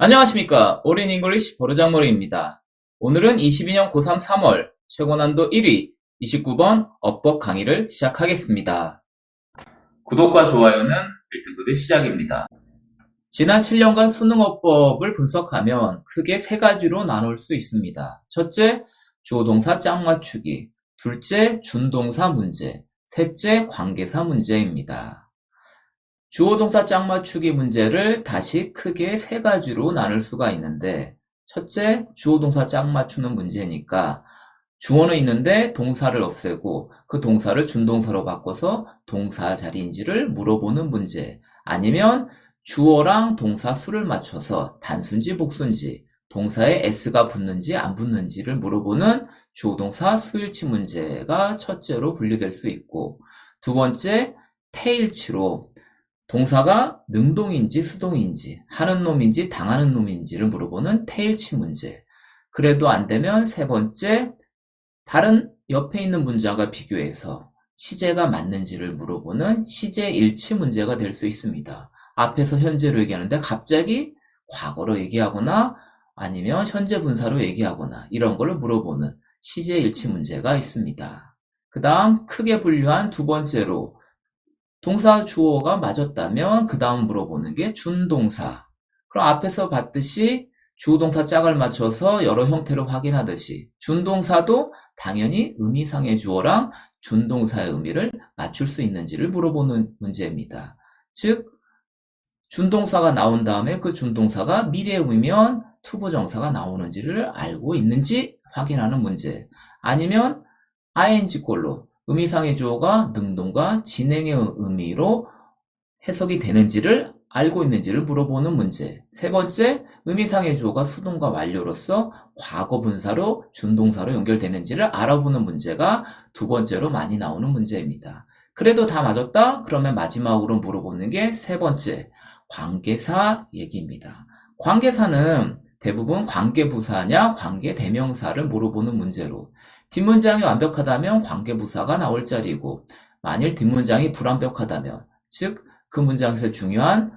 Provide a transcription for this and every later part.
안녕하십니까. 올인 잉글리시 버르장머리입니다. 오늘은 22년 고3 3월 최고난도 1위 29번 어법 강의를 시작하겠습니다. 구독과 좋아요는 1등급의 시작입니다. 지난 7년간 수능어법을 분석하면 크게 세 가지로 나눌 수 있습니다. 첫째, 주어동사 짝 맞추기. 둘째, 준동사 문제. 셋째, 관계사 문제입니다. 주어동사 짝 맞추기 문제를 다시 크게 세 가지로 나눌 수가 있는데, 첫째, 주어동사 짝 맞추는 문제니까 주어는 있는데 동사를 없애고 그 동사를 준동사로 바꿔서 동사 자리인지를 물어보는 문제. 아니면 주어랑 동사 수를 맞춰서 단수인지 복수인지, 동사에 s가 붙는지 안 붙는지를 물어보는 주어동사 수일치 문제가 첫째로 분류될 수 있고, 두 번째, 태일치로 동사가 능동인지 수동인지, 하는 놈인지 당하는 놈인지를 물어보는 태일치 문제. 그래도 안 되면 세 번째, 다른 옆에 있는 문장과 비교해서 시제가 맞는지를 물어보는 시제일치 문제가 될 수 있습니다. 앞에서 현재로 얘기하는데 갑자기 과거로 얘기하거나 아니면 현재 분사로 얘기하거나 이런 거를 물어보는 시제일치 문제가 있습니다. 그 다음 크게 분류한 두 번째로 동사 주어가 맞았다면 그 다음 물어보는 게 준동사. 그럼 앞에서 봤듯이 주어동사 짝을 맞춰서 여러 형태로 확인하듯이 준동사도 당연히 의미상의 주어랑 준동사의 의미를 맞출 수 있는지를 물어보는 문제입니다. 즉 준동사가 나온 다음에 그 준동사가 미래의면 투부정사가 나오는지를 알고 있는지 확인하는 문제. 아니면 ing꼴로 의미상의 주어가 능동과 진행의 의미로 해석이 되는지를 알고 있는지를 물어보는 문제. 세 번째, 의미상의 주어가 수동과 완료로서 과거 분사로 준동사로 연결되는지를 알아보는 문제가 두 번째로 많이 나오는 문제입니다. 그래도 다 맞았다? 그러면 마지막으로 물어보는 게 세 번째, 관계사 얘기입니다. 관계사는 대부분 관계부사냐 관계대명사를 물어보는 문제로, 뒷문장이 완벽하다면 관계부사가 나올 자리고, 만일 뒷문장이 불완벽하다면, 즉 그 문장에서 중요한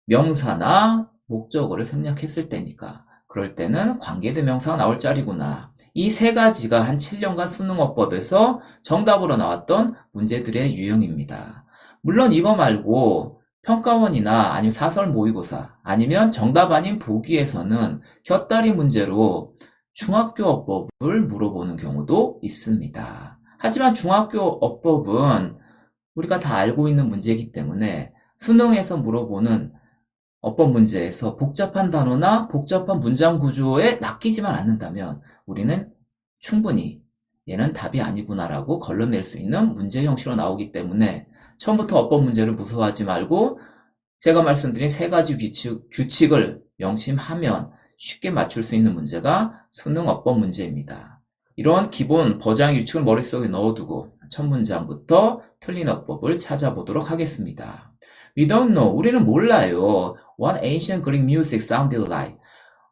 명사나 목적어를 생략했을 때니까 그럴 때는 관계대명사가 나올 자리구나. 이 세 가지가 한 7년간 수능어법에서 정답으로 나왔던 문제들의 유형입니다. 물론 이거 말고 평가원이나 아니면 사설 모의고사 아니면 정답 아닌 보기에서는 곁다리 문제로 중학교 어법을 물어보는 경우도 있습니다. 하지만 중학교 어법은 우리가 다 알고 있는 문제이기 때문에 수능에서 물어보는 어법 문제에서 복잡한 단어나 복잡한 문장 구조에 낚이지만 않는다면 우리는 충분히 얘는 답이 아니구나라고 걸러낼 수 있는 문제 형식으로 나오기 때문에 처음부터 어법 문제를 무서워하지 말고 제가 말씀드린 세 가지 규칙을 명심하면 쉽게 맞출 수 있는 문제가 수능 어법 문제입니다. 이런 기본 버장 규칙을 머릿속에 넣어두고 첫 문장부터 틀린 어법을 찾아보도록 하겠습니다. We don't know. 우리는 몰라요. What ancient Greek music sounded like.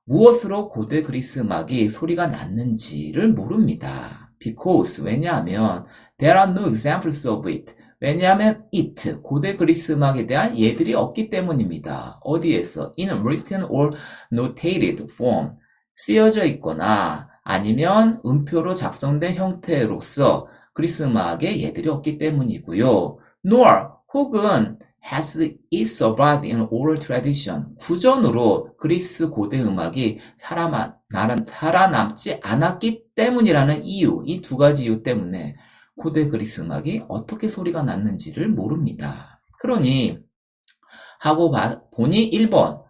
무엇으로 고대 그리스 음악이 소리가 났는지를 모릅니다. Because, 왜냐하면 there are no examples of it. 왜냐하면 it, 고대 그리스 음악에 대한 예들이 없기 때문입니다. 어디에서? In written or notated form. 쓰여져 있거나 아니면 음표로 작성된 형태로서 그리스 음악에 예들이 없기 때문이고요. Nor, 혹은 has it survived in oral tradition. 구전으로 그리스 고대 음악이 살아남지 않았기 때문이라는 이유, 이 두 가지 이유 때문에 고대 그리스 음악이 어떻게 소리가 났는지를 모릅니다. 그러니 하고 보니 1번,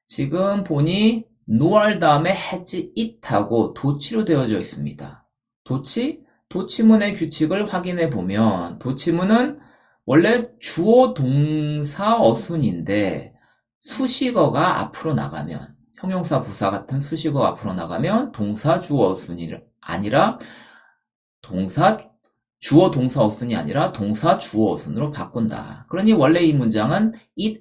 지금 보니 nor 다음에 has it하고 도치로 되어져 있습니다. 도치? 도치문의 규칙을 확인해 보면 도치문은 원래 주어 동사 어순인데 수식어가 앞으로 나가면, 형용사 부사 같은 수식어가 앞으로 나가면 동사 주어 어순이 아니라 주어 동사 어순이 아니라 동사 주어 어순으로 바꾼다. 그러니 원래 이 문장은 it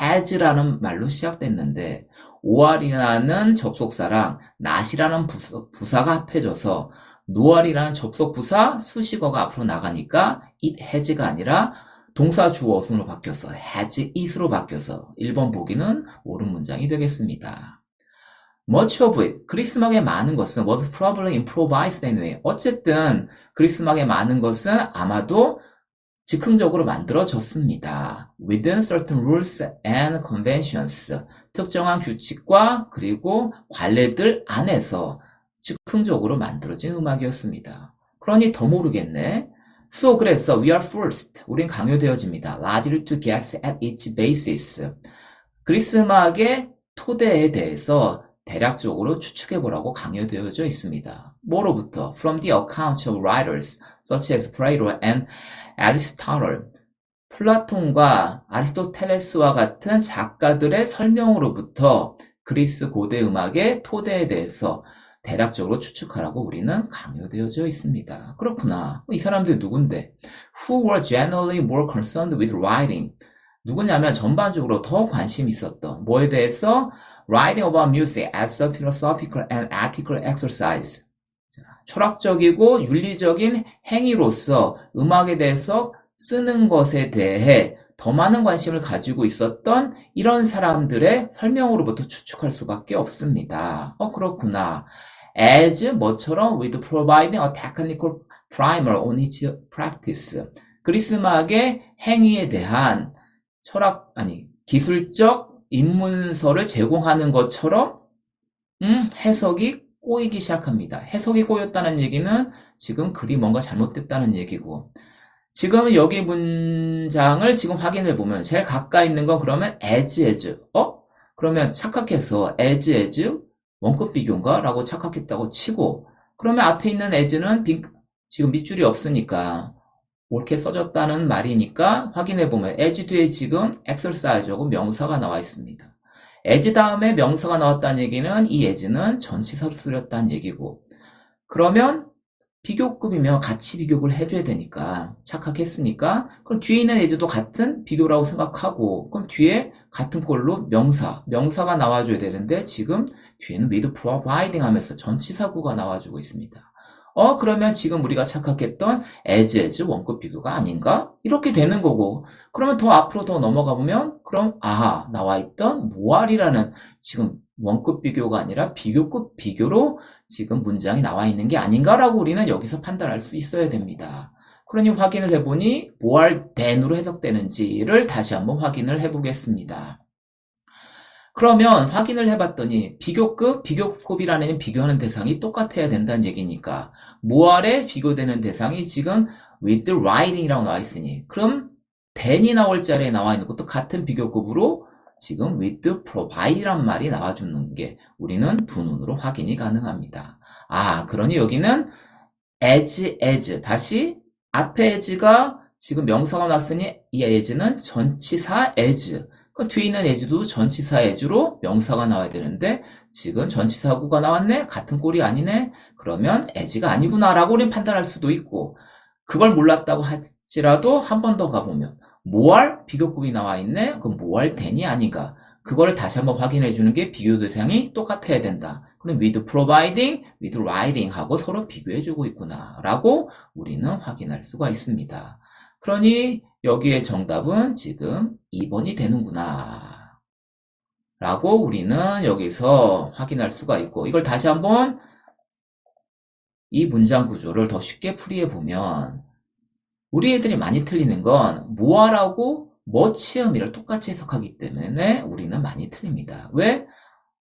has라는 말로 시작됐는데 or이라는 접속사랑 not이라는 부사가 합해져서 nore이라는 접속 부사 수식어가 앞으로 나가니까 it has가 아니라 동사 주어 어순으로 바뀌어서 has is로 바뀌어서 1번 보기는 옳은 문장이 되겠습니다. Much of it, 그리스 음악의 많은 것은 was probably improvised anyway. 어쨌든 그리스 음악의 많은 것은 아마도 즉흥적으로 만들어졌습니다. Within certain rules and conventions. 특정한 규칙과 그리고 관례들 안에서 즉흥적으로 만들어진 음악이었습니다. 그러니 더 모르겠네. So 그래서 we are forced. 우린 강요되어집니다. Largely to guess at its basis. 그리스 음악의 토대에 대해서 대략적으로 추측해보라고 강요되어져 있습니다. 뭐로부터? From the accounts of writers such as Plato and Aristotle. 플라톤과 아리스토텔레스와 같은 작가들의 설명으로부터 그리스 고대 음악의 토대에 대해서 대략적으로 추측하라고 우리는 강요되어져 있습니다. 그렇구나. 이 사람들이 누군데? Who were generally more concerned with writing. 누구냐면 전반적으로 더 관심이 있었던 뭐에 대해서? Writing about music as a philosophical and ethical exercise. 자, 철학적이고 윤리적인 행위로서 음악에 대해서 쓰는 것에 대해 더 많은 관심을 가지고 있었던 이런 사람들의 설명으로부터 추측할 수밖에 없습니다. 그렇구나. As 뭐처럼 with providing a technical primer on its practice. 그리스 음악의 행위에 대한 기술적 입문서를 제공하는 것처럼 해석이 꼬이기 시작합니다. 해석이 꼬였다는 얘기는 지금 글이 뭔가 잘못됐다는 얘기고, 지금 여기 문장을 지금 확인해 보면 제일 가까이 있는 건 그러면 as. 그러면 착각해서 as 원급 비교인가? 라고 착각했다고 치고, 그러면 앞에 있는 as는 지금 밑줄이 없으니까 옳게 써졌다는 말이니까 확인해 보면 as 뒤에 지금 exercise하고 명사가 나와 있습니다. as 다음에 명사가 나왔다는 얘기는 이 as는 전치사로 쓰였다는 얘기고, 그러면 비교급이면 같이 비교를 해줘야 되니까 착각했으니까 그럼 뒤에 있는 as도 같은 비교라고 생각하고, 그럼 뒤에 같은 꼴로 명사가 나와줘야 되는데 지금 뒤에는 with providing 하면서 전치사구가 나와주고 있습니다. 그러면 지금 우리가 착각했던 as 원급 비교가 아닌가? 이렇게 되는 거고, 그러면 더 앞으로 더 넘어가 보면 그럼 나와있던 more이라는 지금 원급 비교가 아니라 비교급 비교로 지금 문장이 나와 있는 게 아닌가라고 우리는 여기서 판단할 수 있어야 됩니다. 그러니 확인을 해보니 more than으로 해석되는지를 다시 한번 확인을 해보겠습니다. 그러면 확인을 해봤더니 비교급이라는 비교하는 대상이 똑같아야 된다는 얘기니까 more에 비교되는 대상이 지금 with writing이라고 나와 있으니, 그럼 than이 나올 자리에 나와 있는 것도 같은 비교급으로 지금 with provide란 말이 나와주는 게 우리는 두 눈으로 확인이 가능합니다. 그러니 여기는 as 다시 앞에 as가 지금 명사가 나왔으니 이 as는 전치사 as, 그 뒤에 있는 as도 전치사 as로 명사가 나와야 되는데 지금 전치사구가 나왔네? 같은 꼴이 아니네? 그러면 as가 아니구나 라고 우리는 판단할 수도 있고, 그걸 몰랐다고 할지라도 한 번 더 가보면 more 비교급이 나와 있네? 그럼 more than이 아닌가? 그거를 다시 한번 확인해 주는 게 비교 대상이 똑같아야 된다. 그럼 with providing, with writing 하고 서로 비교해 주고 있구나 라고 우리는 확인할 수가 있습니다. 그러니 여기에 정답은 지금 2번이 되는구나 라고 우리는 여기서 확인할 수가 있고, 이걸 다시 한번 이 문장 구조를 더 쉽게 풀이해 보면 우리 애들이 많이 틀리는 건 more하고 much의미를 똑같이 해석하기 때문에 우리는 많이 틀립니다. 왜?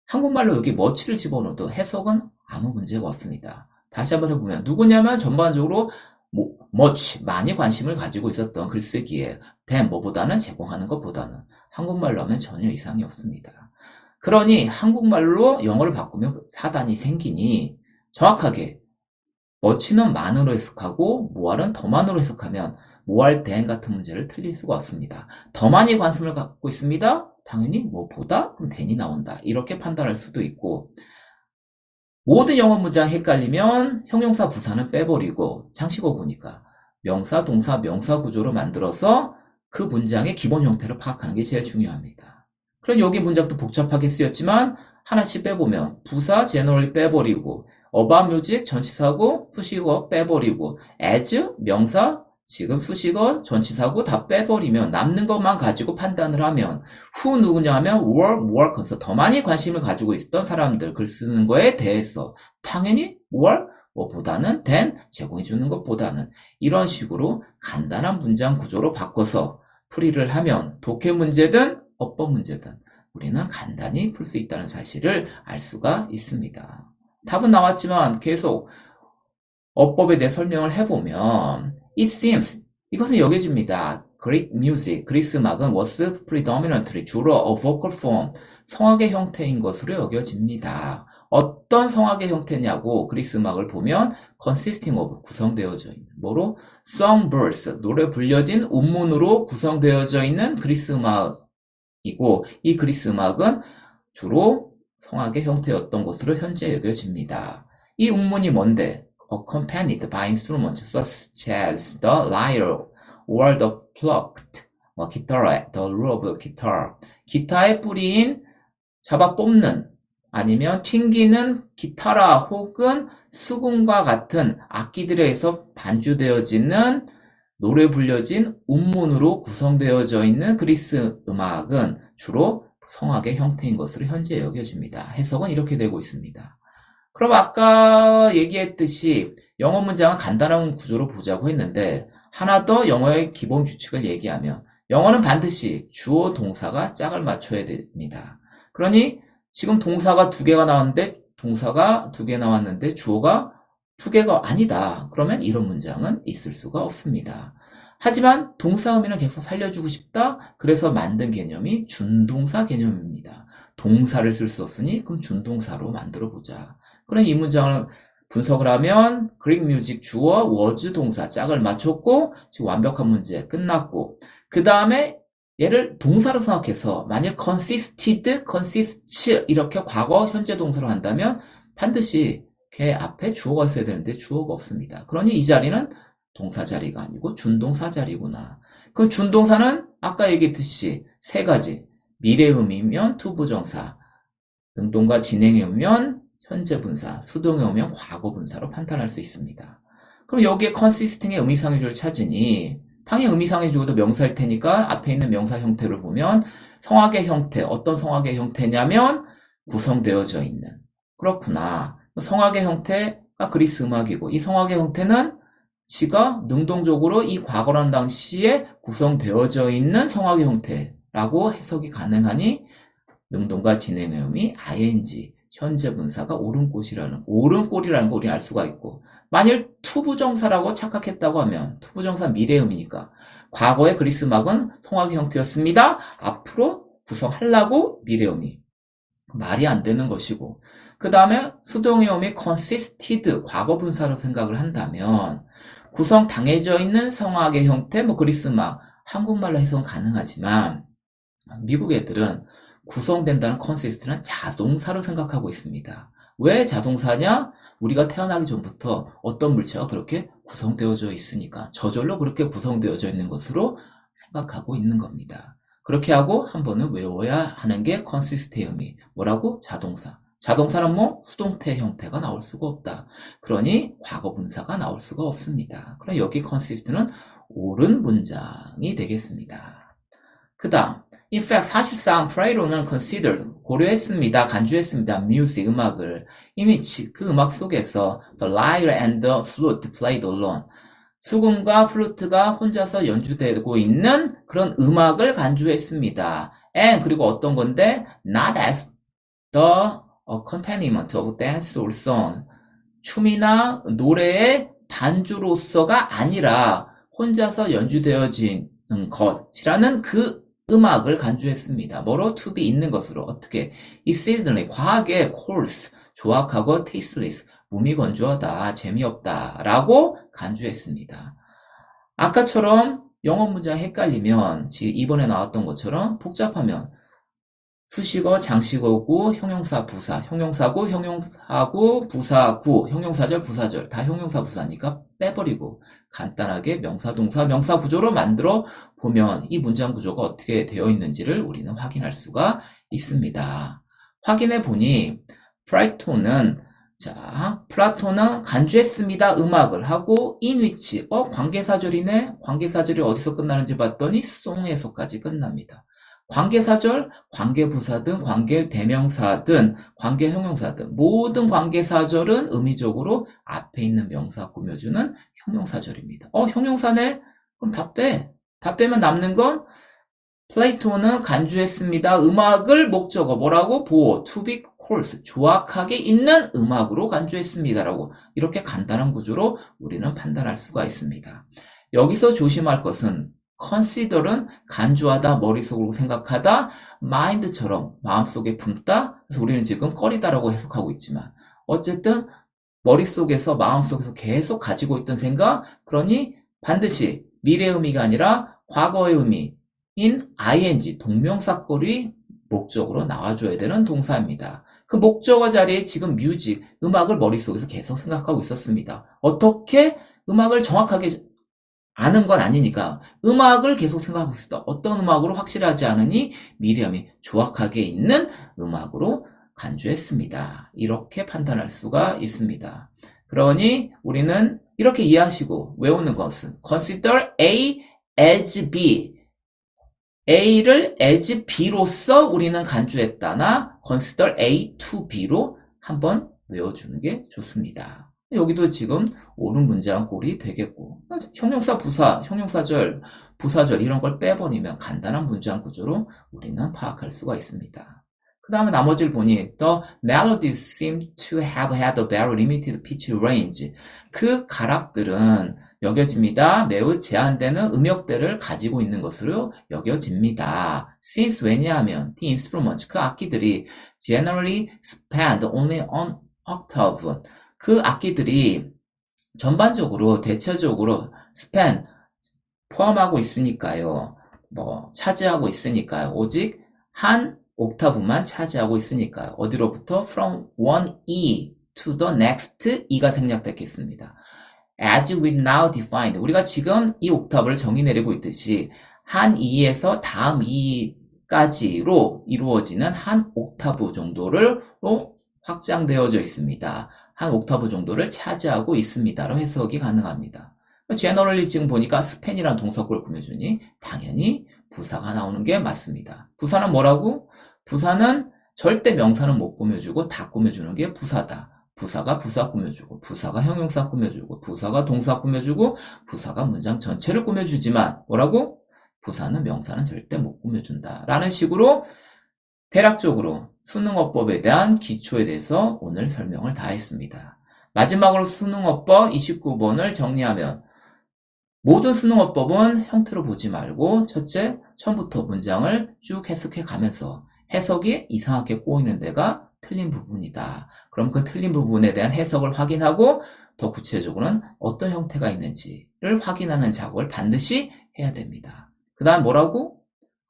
한국말로 여기 much를 집어넣어도 해석은 아무 문제가 없습니다. 다시 한번 해보면 누구냐면 전반적으로 much, 많이 관심을 가지고 있었던 글쓰기에 than 뭐보다는 제공하는 것보다는 한국말로 하면 전혀 이상이 없습니다. 그러니 한국말로 영어를 바꾸면 사단이 생기니 정확하게 much는 많으로 해석하고 more는 더 많으로 해석하면 more than 같은 문제를 틀릴 수가 없습니다. 더 많이 관심을 갖고 있습니다. 당연히 뭐보다? 그럼 than이 나온다. 이렇게 판단할 수도 있고, 모든 영어 문장 헷갈리면 형용사 부사는 빼버리고 장식어구니까 명사, 동사, 명사 구조로 만들어서 그 문장의 기본 형태를 파악하는 게 제일 중요합니다. 그럼 여기 문장도 복잡하게 쓰였지만 하나씩 빼보면 부사, generally 빼버리고 about music, 전치사고, 수식어 빼버리고 as, 명사, 지금 수식어, 전치사고 다 빼버리면 남는 것만 가지고 판단을 하면 who 누구냐 하면 were more concerned, 더 많이 관심을 가지고 있었던 사람들 글 쓰는 거에 대해서 당연히 were 뭐보다는 than 제공해 주는 것보다는 이런 식으로 간단한 문장 구조로 바꿔서 풀이를 하면 독해 문제든 어법 문제든 우리는 간단히 풀 수 있다는 사실을 알 수가 있습니다. 답은 나왔지만 계속 어법에 대해 설명을 해보면 it seems 이것은 여겨집니다. Greek music, 그리스 음악은 was predominantly 주로 a vocal form, 성악의 형태인 것으로 여겨집니다. 어떤 성악의 형태냐고 그리스 음악을 보면 consisting of 구성되어져 있는 뭐로 songbirds 노래 불려진 운문으로 구성되어져 있는 그리스 음악이고 이 그리스 음악은 주로 성악의 형태였던 것으로 현재 여겨집니다. 이 운문이 뭔데? Accompanied by instruments such as the lyre or the plucked guitar, the root of the guitar. 기타의 뿌리인 잡아 뽑는 아니면 튕기는 기타라 혹은 수금과 같은 악기들에 의해서 반주되어지는 노래 불려진 운문으로 구성되어져 있는 그리스 음악은 주로 성악의 형태인 것으로 현재 여겨집니다. 해석은 이렇게 되고 있습니다. 그럼 아까 얘기했듯이 영어 문장은 간단한 구조로 보자고 했는데 하나 더 영어의 기본 규칙을 얘기하면 영어는 반드시 주어 동사가 짝을 맞춰야 됩니다. 그러니 지금 동사가 2개가 나왔는데 동사가 2개 나왔는데 주어가 2개가 아니다. 그러면 이런 문장은 있을 수가 없습니다. 하지만 동사 의미는 계속 살려주고 싶다. 그래서 만든 개념이 준동사 개념입니다. 동사를 쓸 수 없으니 그럼 준동사로 만들어 보자. 그럼 이 문장을 분석을 하면 Greek music 주어 was 동사 짝을 맞췄고 지금 완벽한 문제 끝났고 그 다음에 얘를 동사로 생각해서 만일 consisted, consists 이렇게 과거 현재 동사로 한다면 반드시 걔 앞에 주어가 있어야 되는데 주어가 없습니다. 그러니 이 자리는 동사 자리가 아니고 준동사 자리구나. 그럼 준동사는 아까 얘기했듯이 3가지 미래 의미면 투부정사, 능동과 진행에 오면 현재 분사, 수동에 오면 과거 분사로 판단할 수 있습니다. 그럼 여기에 consisting의 의미상해주를 찾으니 당연히 의미상해주고도 명사일 테니까 앞에 있는 명사 형태를 보면 성악의 형태, 어떤 성악의 형태냐면 구성되어져 있는 그렇구나. 성악의 형태가 그리스 음악이고 이 성악의 형태는 지가 능동적으로 이 과거란 당시에 구성되어져 있는 성악의 형태라고 해석이 가능하니 능동과 진행의 의미 ing 현재 분사가 옳은꼴이라는 거 우리 알 수가 있고 만일 투부정사라고 착각했다고 하면 투부정사 미래 의미니까 과거의 그리스 음악은 성악의 형태였습니다. 앞으로 구성하려고 미래 의미 말이 안 되는 것이고 그 다음에 수동의 의미 consisted 과거 분사로 생각을 한다면 구성 당해져 있는 성악의 형태 그리스 음악 한국말로 해석은 가능하지만 미국 애들은 구성된다는 consist는 자동사로 생각하고 있습니다. 왜 자동사냐? 우리가 태어나기 전부터 어떤 물체가 그렇게 구성되어져 있으니까 저절로 그렇게 구성되어져 있는 것으로 생각하고 있는 겁니다. 그렇게 하고 한 번은 외워야 하는 게 consist의 의미. 뭐라고? 자동사. 자동사는 수동태 형태가 나올 수가 없다. 그러니 과거 분사가 나올 수가 없습니다. 그럼 여기 consist는 옳은 문장이 되겠습니다. 그 다음 In fact, 사실상 플레이로는 considered, 고려했습니다. 간주했습니다. music, 음악을. 이미 그 음악 속에서 the lyre and the flute played alone. 수금과 플루트가 혼자서 연주되고 있는 그런 음악을 간주했습니다. and 그리고 어떤 건데 not as the accompaniment of dance or song. 춤이나 노래의 반주로서가 아니라 혼자서 연주되어지는 것이라는 그 음악을 간주했습니다. 뭐로? to be 있는 것으로. 어떻게? exceedingly 과하게 coarse 조악하고 tasteless 무미건조하다 재미없다 라고 간주했습니다. 아까처럼 영어 문장 헷갈리면 지금 이번에 나왔던 것처럼 복잡하면 수식어, 장식어구, 형용사, 부사, 형용사구, 형용사구, 부사구, 형용사절, 부사절 다 형용사, 부사니까 빼버리고 간단하게 명사, 동사, 명사 구조로 만들어 보면 이 문장 구조가 어떻게 되어 있는지를 우리는 확인할 수가 있습니다. 확인해 보니 프라이토는 자, 플라톤은 간주했습니다. 음악을 하고 in which 관계사절이네. 관계사절이 어디서 끝나는지 봤더니 송에서까지 끝납니다. 관계사절, 관계부사든 관계대명사든 관계형용사든 모든 관계사절은 의미적으로 앞에 있는 명사 꾸며주는 형용사절입니다. 형용사네? 그럼 다 빼. 다 빼면 남는 건 플레이토는 간주했습니다. 음악을 목적어 뭐라고? 보어, to be course, 정확하게 있는 음악으로 간주했습니다라고 이렇게 간단한 구조로 우리는 판단할 수가 있습니다. 여기서 조심할 것은 consider은 간주하다, 머릿속으로 생각하다, mind처럼 마음속에 품다. 그래서 우리는 지금 꺼리다라고 해석하고 있지만 어쨌든 머릿속에서 마음속에서 계속 가지고 있던 생각, 그러니 반드시 미래의 의미가 아니라 과거의 의미 인 ing 동명사꼴이 목적으로 나와줘야 되는 동사입니다. 그 목적어 자리에 지금 뮤직, 음악을 머릿속에서 계속 생각하고 있었습니다. 어떻게 음악을 정확하게 아는 건 아니니까 음악을 계속 생각하고 있었다. 어떤 음악으로 확실하지 않으니 미래음이 정확하게 있는 음악으로 간주했습니다. 이렇게 판단할 수가 있습니다. 그러니 우리는 이렇게 이해하시고 외우는 것은 consider A as B A를 as B로서 우리는 간주했다나 consider A to B로 한번 외워주는 게 좋습니다. 여기도 지금 옳은 문장 꼴이 되겠고 형용사 부사, 형용사절, 부사절 이런 걸 빼버리면 간단한 문장 구조로 우리는 파악할 수가 있습니다. 그 다음에 나머지를 보니 The melodies seem to have had a very limited pitch range. 그 가락들은 여겨집니다. 매우 제한되는 음역대를 가지고 있는 것으로 여겨집니다. Since 왜냐하면 the instruments, 그 악기들이 generally spanned only on octave. 그 악기들이 전반적으로 대체적으로 span 포함하고 있으니까요. 차지하고 있으니까요. 오직 한 옥타브만 차지하고 있으니까요. 어디로부터? From one E to the next E가 생략됐겠습니다. As we now defined. 우리가 지금 이 옥타브를 정의 내리고 있듯이 한 E에서 다음 E까지로 이루어지는 한 옥타브 정도로 확장되어져 있습니다. 한 옥타브 정도를 차지하고 있습니다로 해석이 가능합니다. generally 지금 보니까 span이라는 동사꼴을 꾸며주니 당연히 부사가 나오는 게 맞습니다. 부사는 뭐라고? 부사는 절대 명사는 못 꾸며주고 다 꾸며주는 게 부사다. 부사가 부사 꾸며주고 부사가 형용사 꾸며주고 부사가 동사 꾸며주고 부사가 문장 전체를 꾸며주지만 뭐라고? 부사는 명사는 절대 못 꾸며준다. 라는 식으로 대략적으로 수능어법에 대한 기초에 대해서 오늘 설명을 다 했습니다. 마지막으로 수능어법 29번을 정리하면 모든 수능어법은 형태로 보지 말고 첫째, 처음부터 문장을 쭉 해석해 가면서 해석이 이상하게 꼬이는 데가 틀린 부분이다. 그럼 그 틀린 부분에 대한 해석을 확인하고 더 구체적으로는 어떤 형태가 있는지를 확인하는 작업을 반드시 해야 됩니다. 그 다음 뭐라고?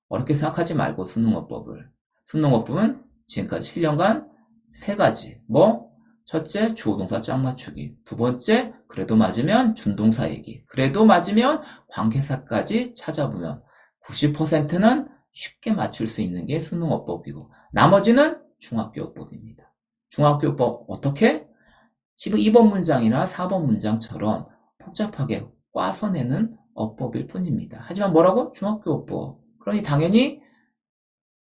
어렵게 생각하지 말고 수능어법을. 수능어법은 지금까지 7년간 세 가지. 첫째, 주어동사 짝 맞추기. 두 번째, 그래도 맞으면 준동사 얘기. 그래도 맞으면 관계사까지 찾아보면 90%는 쉽게 맞출 수 있는 게 수능어법이고 나머지는 중학교어법입니다. 중학교어법 어떻게? 지금 2번 문장이나 4번 문장처럼 복잡하게 꽈서 내는 어법일 뿐입니다. 하지만 뭐라고? 중학교어법. 그러니 당연히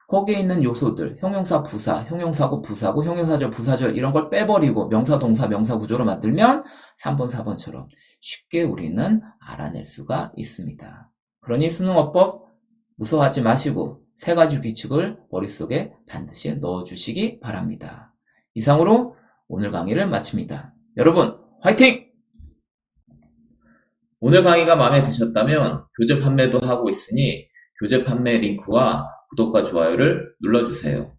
거기에 있는 요소들, 형용사, 부사, 형용사고, 부사고, 형용사절, 부사절 이런 걸 빼버리고 명사, 동사, 명사 구조로 만들면 3번, 4번처럼 쉽게 우리는 알아낼 수가 있습니다. 그러니 수능어법 무서워하지 마시고 세 가지 규칙을 머릿속에 반드시 넣어주시기 바랍니다. 이상으로 오늘 강의를 마칩니다. 여러분 화이팅! 오늘 강의가 마음에 드셨다면 교재 판매도 하고 있으니 교재 판매 링크와 구독과 좋아요를 눌러주세요.